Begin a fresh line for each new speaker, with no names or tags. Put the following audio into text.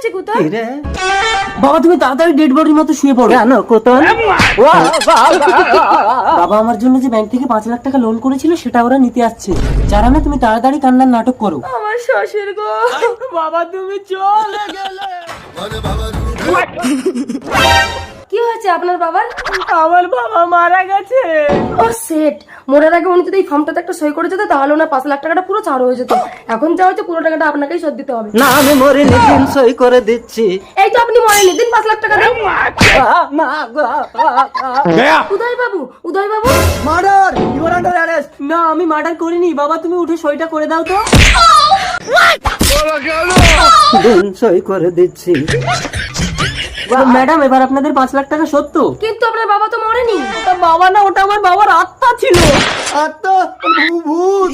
হয়েছে কোথায়?
বাবা তুমি তাড়াতাড়ি ডেড বডির মতো শুয়ে পড়ো। কেন কোতন? বাবা আমার জন্য যে ব্যাংক থেকে 5 লাখ টাকা লোন করেছিল সেটা ওরা নিতে আসছে। যারা না তুমি তাড়াতাড়ি কান্নার নাটক করো।
আমার শ্বশুর গো,
বাবা তুমি চলে গেলে।
কি হয়েছে আপনার বাবার?
আমার বাবা মারা গেছে।
ও সেট, মরার আগে উনি যদি এই ফর্মটাতে একটা সই করে যেত তাহলে ওনার 5 লাখ টাকাটা পুরো ছাড় হয়ে যেত। এখন যা হচ্ছে পুরো টাকাটা আপনাকেই শোধ দিতে হবে।
না আমি মরিনি, দিন সই করে দিচ্ছি।
এই তো আপনি মরেননি, দিন 5 লাখ টাকা দেন। উদয় babu, Uday babu,
murder, you are under arrest. না আমি মার্ডার করিনি। বাবা তুমি উঠে সইটা করে দাও তো। দিন সই করে দিচ্ছি। ম্যাডাম এবার আপনাদের 5 লাখ টাকা সত্য।
কিন্তু আপনার বাবা তো মরেনি।
ওটা বাবা না, ওটা আমার বাবার আত্মা ছিল। আত্মা? ভূত।